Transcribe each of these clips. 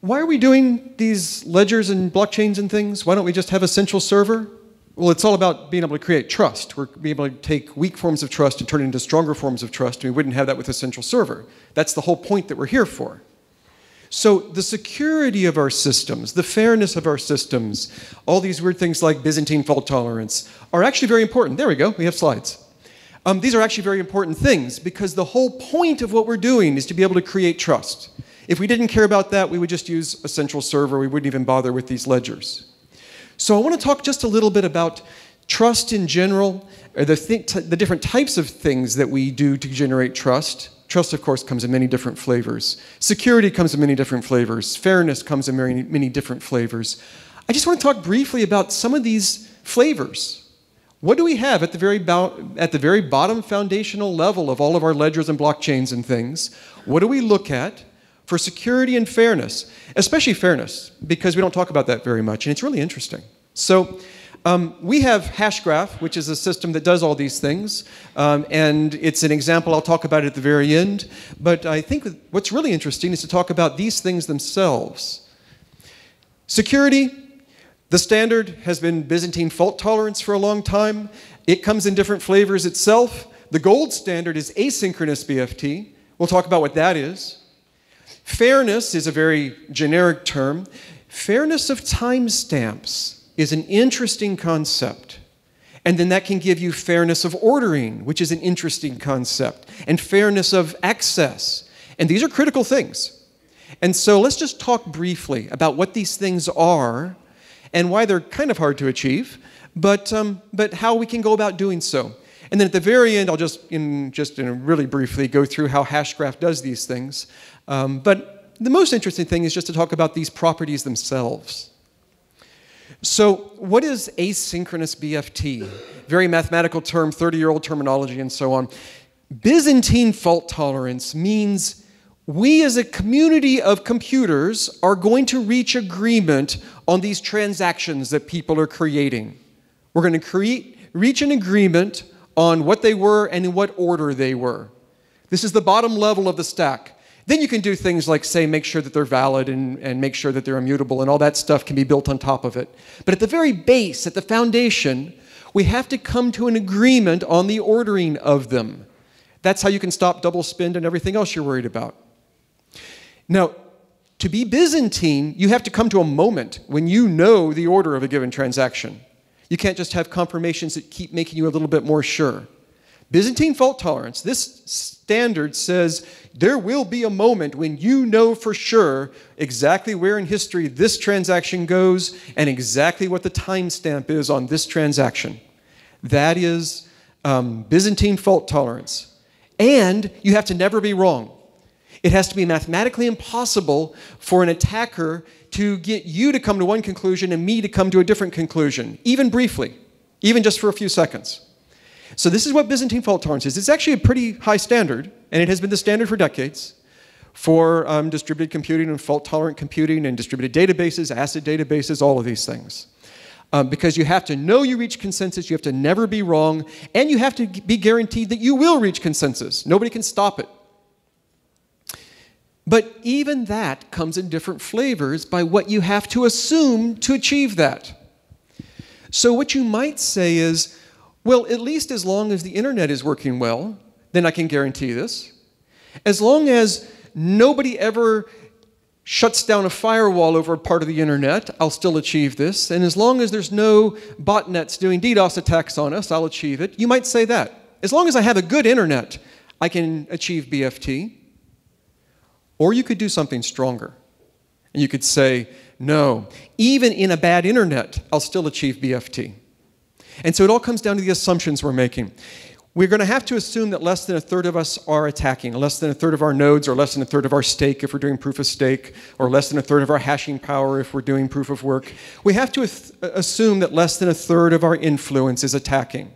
Why are we doing these ledgers and blockchains and things? Why don't we just have a central server? Well, it's all about being able to create trust. We're being able to take weak forms of trust and turn it into stronger forms of trust, and we wouldn't have that with a central server. That's the whole point that we're here for. So the security of our systems, the fairness of our systems, all these weird things like Byzantine fault tolerance are actually very important. There we go, we have slides. These are actually very important things because the whole point of what we're doing is to be able to create trust. If we didn't care about that, we would just use a central server. We wouldn't even bother with these ledgers. So I want to talk just a little bit about trust in general, or the different types of things that we do to generate trust. Trust, of course, comes in many different flavors. Security comes in many different flavors. Fairness comes in many different flavors. I just want to talk briefly about some of these flavors. What do we have at the very bottom foundational level of all of our ledgers and blockchains and things? What do we look at for security and fairness? Especially fairness, because we don't talk about that very much, and it's really interesting. So we have Hashgraph, which is a system that does all these things, and it's an example I'll talk about at the very end. But I think what's really interesting is to talk about these things themselves. Security. The standard has been Byzantine fault tolerance for a long time. It comes in different flavors itself. The gold standard is asynchronous BFT. We'll talk about what that is. Fairness is a very generic term. Fairness of timestamps is an interesting concept. And then that can give you fairness of ordering, which is an interesting concept, and fairness of access. And these are critical things. And so let's just talk briefly about what these things are and why they're kind of hard to achieve, but how we can go about doing so. And then at the very end, I'll just really briefly go through how Hashgraph does these things. But the most interesting thing is just to talk about these properties themselves. So what is asynchronous BFT? Very mathematical term, 30-year-old terminology, and so on. Byzantine fault tolerance means we as a community of computers are going to reach agreement on these transactions that people are creating. We're going to reach an agreement on what they were and in what order they were. This is the bottom level of the stack. Then you can do things like, say, make sure that they're valid and make sure that they're immutable, and all that stuff can be built on top of it. But at the very base, at the foundation, we have to come to an agreement on the ordering of them. That's how you can stop double spend and everything else you're worried about. Now, to be Byzantine, you have to come to a moment when you know the order of a given transaction. You can't just have confirmations that keep making you a little bit more sure. Byzantine fault tolerance, this standard says there will be a moment when you know for sure exactly where in history this transaction goes and exactly what the timestamp is on this transaction. That is Byzantine fault tolerance. And you have to never be wrong. It has to be mathematically impossible for an attacker to get you to come to one conclusion and me to come to a different conclusion, even briefly, even just for a few seconds. So this is what Byzantine fault tolerance is. It's actually a pretty high standard, and it has been the standard for decades for distributed computing and fault-tolerant computing and distributed databases, ACID databases, all of these things. Because you have to know you reach consensus, you have to never be wrong, and you have to be guaranteed that you will reach consensus. Nobody can stop it. But even that comes in different flavors by what you have to assume to achieve that. So what you might say is, well, at least as long as the internet is working well, then I can guarantee this. As long as nobody ever shuts down a firewall over a part of the internet, I'll still achieve this. And as long as there's no botnets doing DDoS attacks on us, I'll achieve it. You might say that. As long as I have a good internet, I can achieve BFT. Or you could do something stronger. And you could say, no, even in a bad internet, I'll still achieve BFT. And so it all comes down to the assumptions we're making. We're going to have to assume that less than a third of us are attacking, less than a third of our nodes, or less than a third of our stake if we're doing proof of stake, or less than a third of our hashing power if we're doing proof of work. We have to assume that less than a third of our influence is attacking.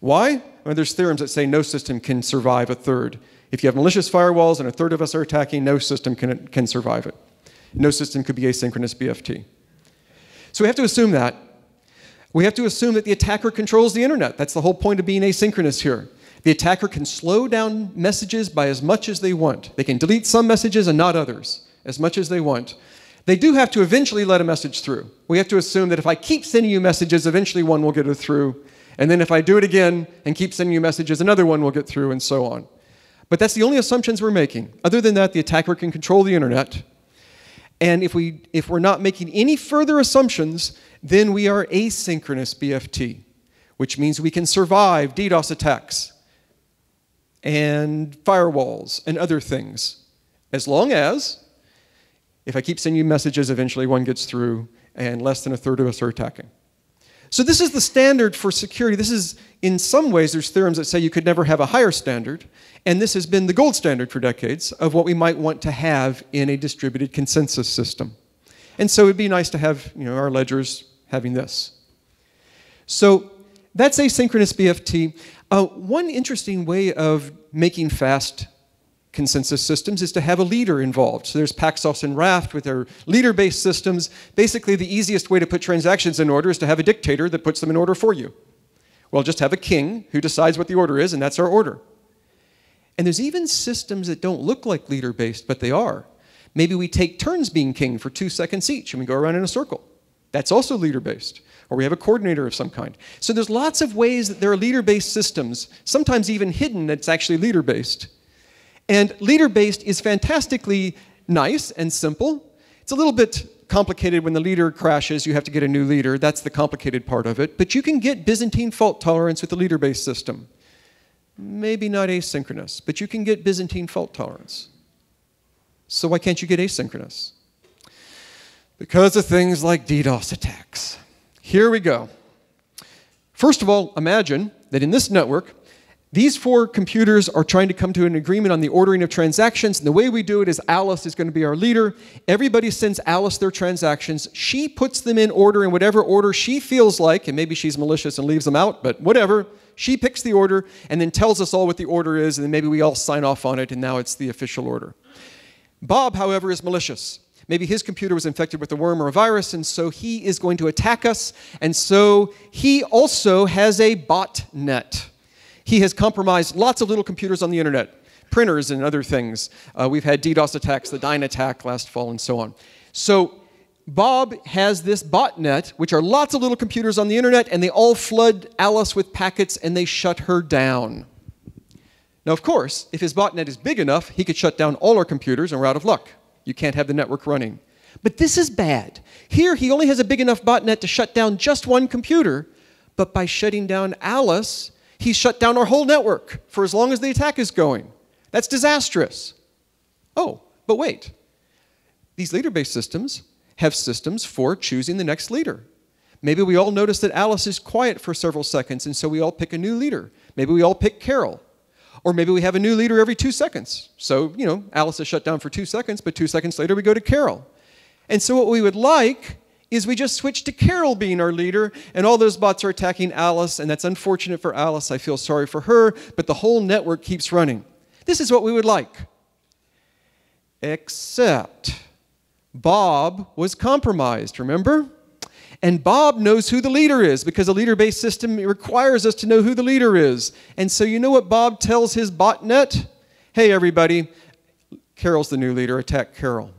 Why? Well, there's theorems that say no system can survive a third. If you have malicious firewalls and a third of us are attacking, no system can survive it. No system could be asynchronous BFT. So we have to assume that. We have to assume that the attacker controls the internet. That's the whole point of being asynchronous here. The attacker can slow down messages by as much as they want. They can delete some messages and not others, as much as they want. They do have to eventually let a message through. We have to assume that if I keep sending you messages, eventually one will get it through. And then if I do it again and keep sending you messages, another one will get through, and so on. But that's the only assumptions we're making. Other than that, the attacker can control the internet. And if we're not making any further assumptions, then we are asynchronous BFT, which means we can survive DDoS attacks and firewalls and other things, as long as, if I keep sending you messages, eventually one gets through, and less than a third of us are attacking. So this is the standard for security. This is, in some ways, there's theorems that say you could never have a higher standard, and this has been the gold standard for decades of what we might want to have in a distributed consensus system. And so it'd be nice to have, our ledgers having this. So that's asynchronous BFT. One interesting way of making fast consensus systems is to have a leader involved. So there's Paxos and Raft with their leader-based systems. Basically, the easiest way to put transactions in order is to have a dictator that puts them in order for you. Well, just have a king who decides what the order is, and that's our order. And there's even systems that don't look like leader-based, but they are. Maybe we take turns being king for 2 seconds each, and we go around in a circle. That's also leader-based. Or we have a coordinator of some kind. So there's lots of ways that there are leader-based systems, sometimes even hidden that's actually leader-based. And leader-based is fantastically nice and simple. It's a little bit complicated when the leader crashes. You have to get a new leader. That's the complicated part of it. But you can get Byzantine fault tolerance with the leader-based system. Maybe not asynchronous, but you can get Byzantine fault tolerance. So why can't you get asynchronous? Because of things like DDoS attacks. Here we go. First of all, imagine that in this network, these 4 computers are trying to come to an agreement on the ordering of transactions, and the way we do it is Alice is going to be our leader. Everybody sends Alice their transactions. She puts them in order in whatever order she feels like, and maybe she's malicious and leaves them out, but whatever. She picks the order and then tells us all what the order is, and then maybe we all sign off on it, and now it's the official order. Bob, however, is malicious. Maybe his computer was infected with a worm or a virus, and so he is going to attack us, and so he also has a botnet. He has compromised lots of little computers on the internet, printers and other things. We've had DDoS attacks, the Dyn attack last fall, and so on. So Bob has this botnet, which are lots of little computers on the internet, and they all flood Alice with packets, and they shut her down. Now, of course, if his botnet is big enough, he could shut down all our computers, and we're out of luck. You can't have the network running. But this is bad. Here, he only has a big enough botnet to shut down just one computer, but by shutting down Alice, he's shut down our whole network for as long as the attack is going. That's disastrous. Oh, but wait. These leader-based systems have systems for choosing the next leader. Maybe we all notice that Alice is quiet for several seconds, and so we all pick a new leader. Maybe we all pick Carol. Or maybe we have a new leader every 2 seconds. So, Alice is shut down for 2 seconds, but 2 seconds later we go to Carol. And so what we would like is we just switch to Carol being our leader, and all those bots are attacking Alice, and that's unfortunate for Alice. I feel sorry for her, but the whole network keeps running. This is what we would like. Except Bob was compromised, remember? And Bob knows who the leader is, because a leader-based system requires us to know who the leader is. And so you know what Bob tells his botnet? Hey, everybody, Carol's the new leader. Attack Carol.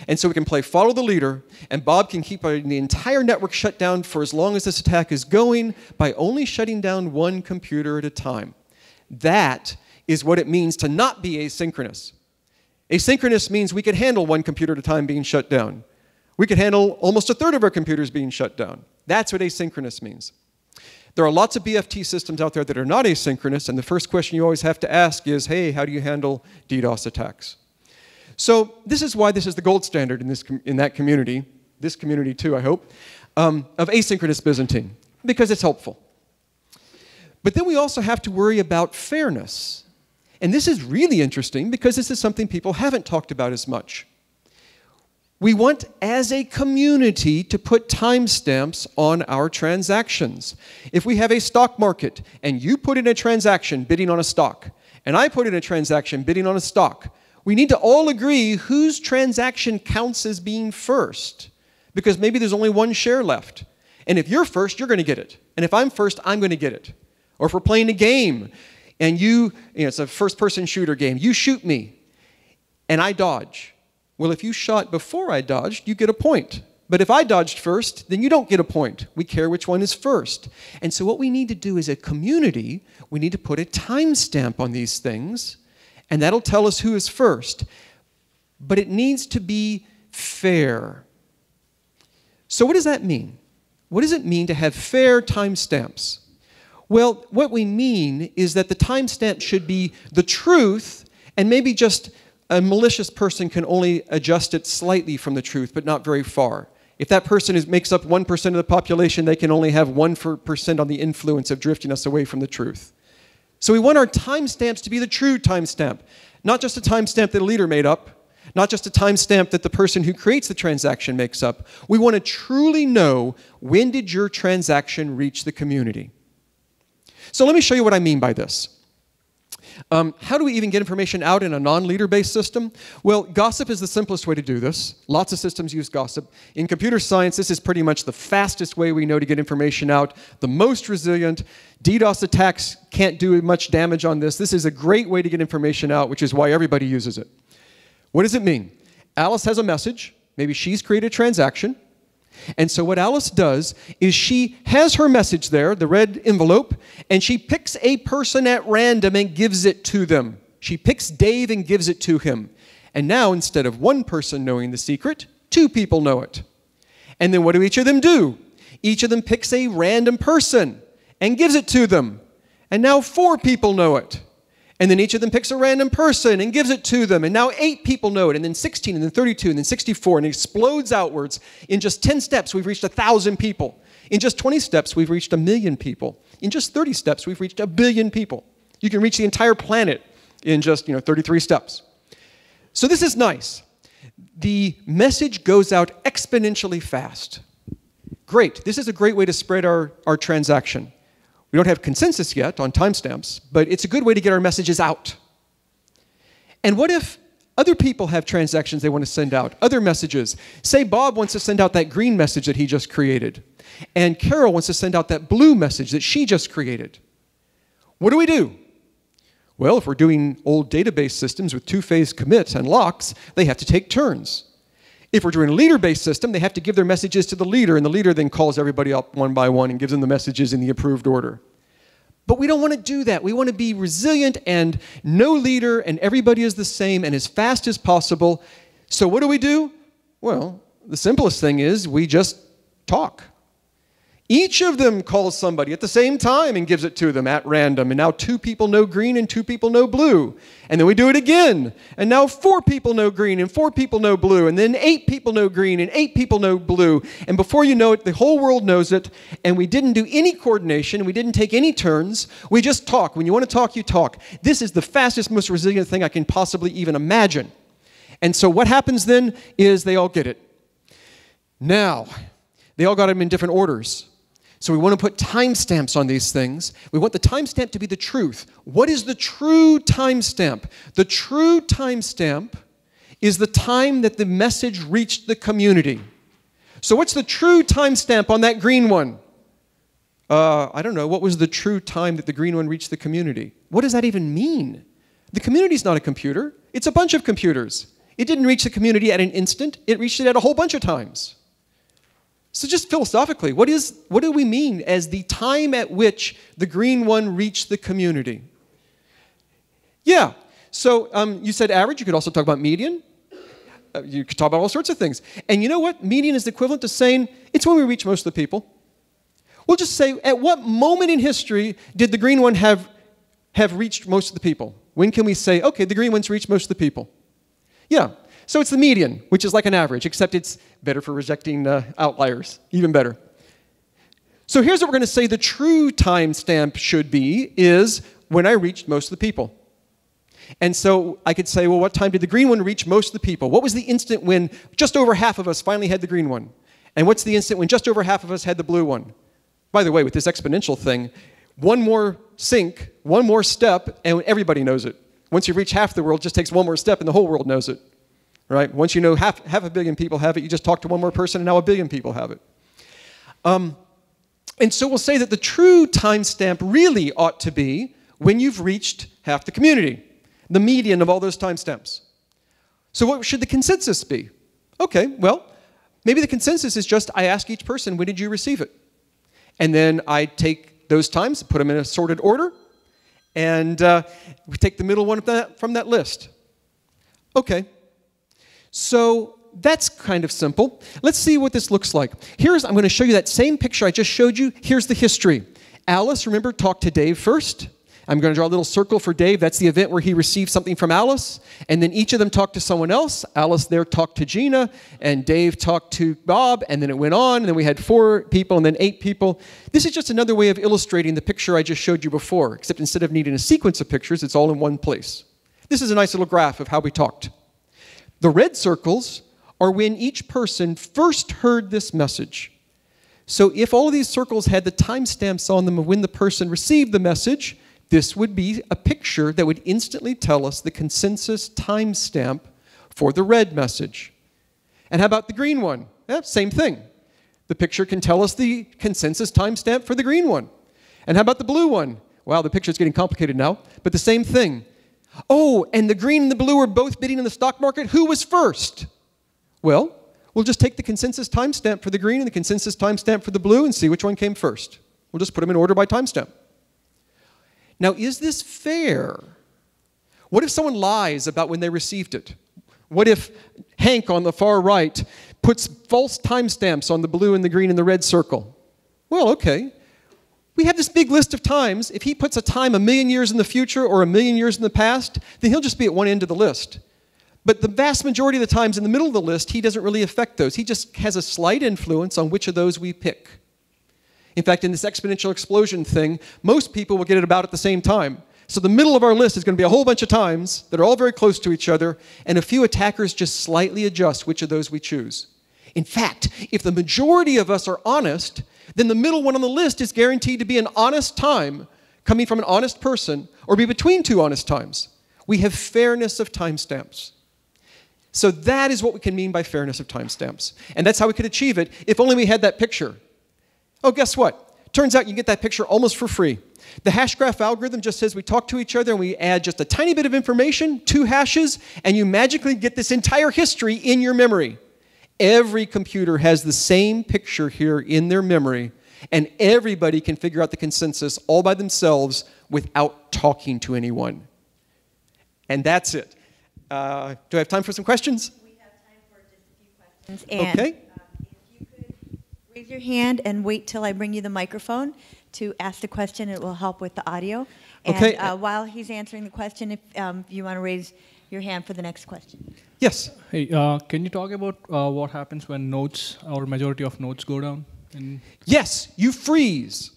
And so we can play follow the leader, and Bob can keep the entire network shut down for as long as this attack is going by only shutting down one computer at a time. That is what it means to not be asynchronous. Asynchronous means we could handle one computer at a time being shut down. We could handle almost a third of our computers being shut down. That's what asynchronous means. There are lots of BFT systems out there that are not asynchronous, and the first question you always have to ask is, hey, how do you handle DDoS attacks? So this is why this is the gold standard in that community, this community too, I hope, of asynchronous Byzantine, because it's helpful. But then we also have to worry about fairness. And this is really interesting because this is something people haven't talked about as much. We want, as a community, to put timestamps on our transactions. If we have a stock market, and you put in a transaction bidding on a stock, and I put in a transaction bidding on a stock, we need to all agree whose transaction counts as being first, because maybe there's only one share left. And if you're first, you're going to get it. And if I'm first, I'm going to get it. Or if we're playing a game, and it's a first-person shooter game, you shoot me, and I dodge. Well, if you shot before I dodged, you get a point. But if I dodged first, then you don't get a point. We care which one is first. And so what we need to do as a community, we need to put a timestamp on these things, and that'll tell us who is first. But it needs to be fair. So what does that mean? What does it mean to have fair timestamps? Well, what we mean is that the timestamp should be the truth, and maybe just a malicious person can only adjust it slightly from the truth, but not very far. If that person makes up 1% of the population, they can only have 1% on the influence of drifting us away from the truth. So we want our timestamps to be the true timestamp, not just a timestamp that a leader made up, not just a timestamp that the person who creates the transaction makes up. We want to truly know, when did your transaction reach the community? So let me show you what I mean by this. How do we even get information out in a non-leader-based system? Well, gossip is the simplest way to do this. Lots of systems use gossip. In computer science, this is pretty much the fastest way we know to get information out, the most resilient. DDoS attacks can't do much damage on this. This is a great way to get information out, which is why everybody uses it. What does it mean? Alice has a message. Maybe she's created a transaction. And so what Alice does is she has her message there, the red envelope, and she picks a person at random and gives it to them. She picks Dave and gives it to him. And now, instead of one person knowing the secret, 2 people know it. And then what do each of them do? Each of them picks a random person and gives it to them. And now 4 people know it. And then each of them picks a random person and gives it to them. And now 8 people know it, and then 16, and then 32, and then 64, and it explodes outwards. In just 10 steps, we've reached 1,000 people. In just 20 steps, we've reached 1,000,000 people. In just 30 steps, we've reached 1,000,000,000 people. You can reach the entire planet in just 33 steps. So this is nice. The message goes out exponentially fast. Great. This is a great way to spread our transaction. We don't have consensus yet on timestamps, but it's a good way to get our messages out. And what if other people have transactions they want to send out, other messages? Say Bob wants to send out that green message that he just created, and Carol wants to send out that blue message that she just created. What do? Well, if we're doing old database systems with 2-phase commits and locks, they have to take turns. If we're doing a leader-based system, they have to give their messages to the leader, and the leader then calls everybody up one by one and gives them the messages in the approved order. But we don't want to do that. We want to be resilient and no leader, and everybody is the same and as fast as possible. So what do? Well, the simplest thing is we just talk. Each of them calls somebody at the same time and gives it to them at random. And now 2 people know green and 2 people know blue. And then we do it again. And now 4 people know green and 4 people know blue. And then 8 people know green and 8 people know blue. And before you know it, the whole world knows it. And we didn't do any coordination. We didn't take any turns. We just talk. When you want to talk, you talk. This is the fastest, most resilient thing I can possibly even imagine. And so what happens then is they all get it. Now, they all got them in different orders. So we want to put timestamps on these things. We want the timestamp to be the truth. What is the true timestamp? The true timestamp is the time that the message reached the community. So what's the true timestamp on that green one? I don't know. What was the true time that the green one reached the community? What does that even mean? The community's not a computer. It's a bunch of computers. It didn't reach the community at an instant. It reached it at a whole bunch of times. So just philosophically, what do we mean as the time at which the green one reached the community? Yeah, so you said average. You could also talk about median. You could talk about all sorts of things. And you know what? Median is the equivalent to saying it's when we reach most of the people. We'll just say, at what moment in history did the green one have reached most of the people? When can we say, okay, the green one's reached most of the people? Yeah. So it's the median, which is like an average, except it's better for rejecting outliers, even better. So here's what we're going to say the true timestamp should be, is when I reached most of the people. And so I could say, well, what time did the green one reach most of the people? What was the instant when just over half of us finally had the green one? And what's the instant when just over half of us had the blue one? By the way, with this exponential thing, one more sync, one more step, and everybody knows it. Once you reach half the world, it just takes one more step and the whole world knows it. Right? Once you know half a billion people have it, you just talk to one more person and now 1 billion people have it. And so we'll say that the true timestamp really ought to be when you've reached half the community, the median of all those timestamps. So what should the consensus be? Okay, well, maybe the consensus is just I ask each person, when did you receive it? And then I take those times, put them in a sorted order, and we take the middle one from that list. Okay, so that's kind of simple. Let's see what this looks like. I'm going to show you that same picture I just showed you. Here's the history. Alice, remember, talked to Dave first. I'm going to draw a little circle for Dave. That's the event where he received something from Alice. And then each of them talked to someone else. Alice there talked to Gina, and Dave talked to Bob, and then it went on, and then we had 4 people, and then 8 people. This is just another way of illustrating the picture I just showed you before, except instead of needing a sequence of pictures, it's all in one place. This is a nice little graph of how we talked. The red circles are when each person first heard this message. So if all of these circles had the timestamps on them of when the person received the message, this would be a picture that would instantly tell us the consensus timestamp for the red message. And how about the green one? Yeah, same thing. The picture can tell us the consensus timestamp for the green one. And how about the blue one? Wow, the picture's getting complicated now, but the same thing. Oh, and the green and the blue are both bidding in the stock market. Who was first? Well, we'll just take the consensus timestamp for the green and the consensus timestamp for the blue and see which one came first. We'll just put them in order by timestamp. Now, is this fair? What if someone lies about when they received it? What if Hank on the far right puts false timestamps on the blue and the green and the red circle? Well, okay. We have this big list of times. If he puts a time 1,000,000 years in the future or 1,000,000 years in the past, then he'll just be at one end of the list. But the vast majority of the times in the middle of the list, he doesn't really affect those. He just has a slight influence on which of those we pick. In fact, in this exponential explosion thing, most people will get it about at the same time. So the middle of our list is going to be a whole bunch of times that are all very close to each other, and a few attackers just slightly adjust which of those we choose. In fact, if the majority of us are honest, then the middle one on the list is guaranteed to be an honest time coming from an honest person or be between 2 honest times. We have fairness of timestamps. So that is what we can mean by fairness of timestamps. And that's how we could achieve it if only we had that picture. Oh, guess what? Turns out you get that picture almost for free. The Hashgraph algorithm just says we talk to each other and we add just a tiny bit of information, 2 hashes, and you magically get this entire history in your memory. Every computer has the same picture here in their memory, and everybody can figure out the consensus all by themselves without talking to anyone. And that's it. Do I have time for some questions? We have time for just a few questions. And, okay. If you could raise your hand and wait till I bring you the microphone to ask the question, it will help with the audio. And okay. While he's answering the question, if you want to raise your hand for the next question. Yes. Hey, can you talk about what happens when nodes or majority of nodes go down? Yes, you freeze.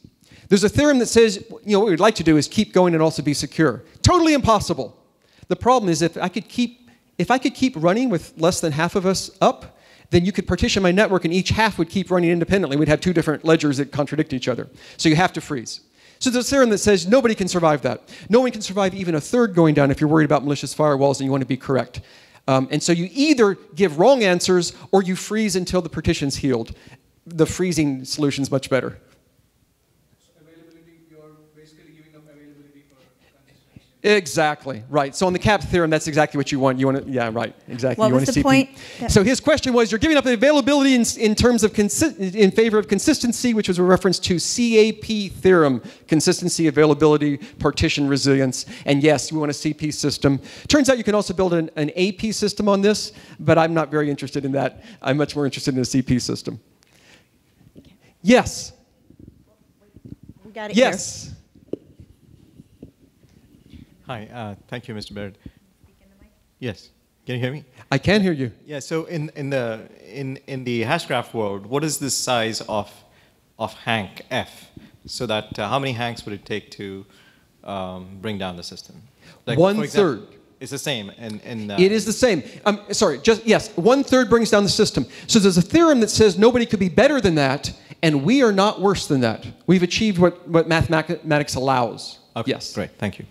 There's a theorem that says, what we'd like to do is keep going and also be secure. Totally impossible. The problem is if I could keep running with less than half of us up, then you could partition my network and each half would keep running independently. We'd have 2 different ledgers that contradict each other. So you have to freeze. So there's a theorem that says nobody can survive that. No one can survive even a third going down if you're worried about malicious firewalls and you want to be correct. And so you either give wrong answers or you freeze until the partition's healed. The freezing solution's much better. Exactly, right. So on the CAP theorem, that's exactly what you want. You want to, yeah, right, exactly. What you was want the point? So his question was, you're giving up the availability in terms of in favor of consistency, which was a reference to CAP theorem, consistency, availability, partition, resilience. And yes, we want a CP system. Turns out you can also build an AP system on this, but I'm not very interested in that. I'm much more interested in a CP system. Yes. We got it yes. Here. Hi, thank you, Mr. Baird. Yes, can you hear me? I can hear you. Yeah. So in the Hashgraph world, what is the size of Hank F? So that how many Hanks would it take to bring down the system? Like, 1/3. It's the same. It is the same. Sorry. Yes. 1/3 brings down the system. So there's a theorem that says nobody could be better than that, and we are not worse than that. We've achieved what mathematics allows. Okay, yes. Great. Thank you.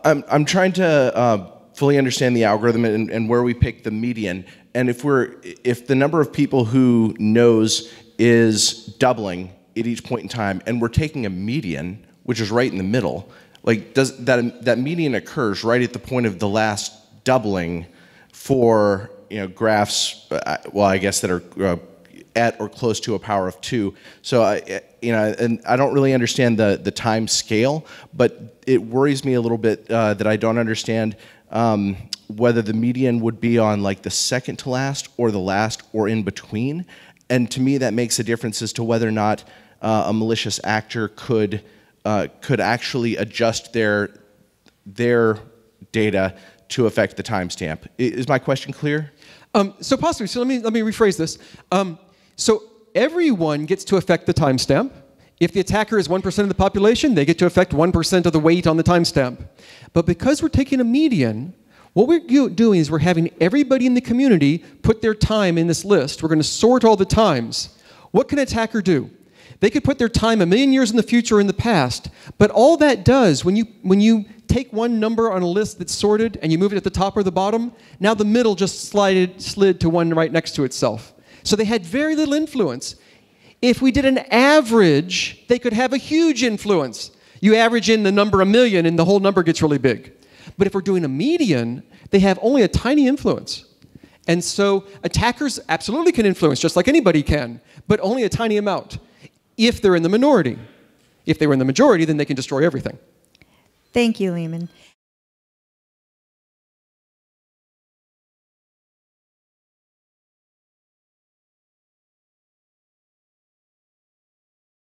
I'm trying to fully understand the algorithm and where we pick the median. And if the number of people who knows is doubling at each point in time, and we're taking a median, which is right in the middle, like does that median occurs right at the point of the last doubling for graphs, well, I guess that are at or close to a power of 2. So and I don't really understand the time scale, but it worries me a little bit that I don't understand whether the median would be on like the second to last or the last or in between. And to me, that makes a difference as to whether or not a malicious actor could actually adjust their data to affect the timestamp. Is my question clear? So possibly. So let me rephrase this. So everyone gets to affect the timestamp. If the attacker is 1% of the population, they get to affect 1% of the weight on the timestamp. But because we're taking a median, what we're doing is we're having everybody in the community put their time in this list. We're going to sort all the times. What can an attacker do? They could put their time 1,000,000 years in the future or in the past, but all that does, when you take one number on a list that's sorted and you move it at the top or the bottom, now the middle just slid to one right next to itself. So they had very little influence. If we did an average, they could have a huge influence. You average in the number 1,000,000 and the whole number gets really big. But if we're doing a median, they have only a tiny influence. And so attackers absolutely can influence, just like anybody can, but only a tiny amount, if they're in the minority. If they were in the majority, then they can destroy everything. Thank you, Leemon.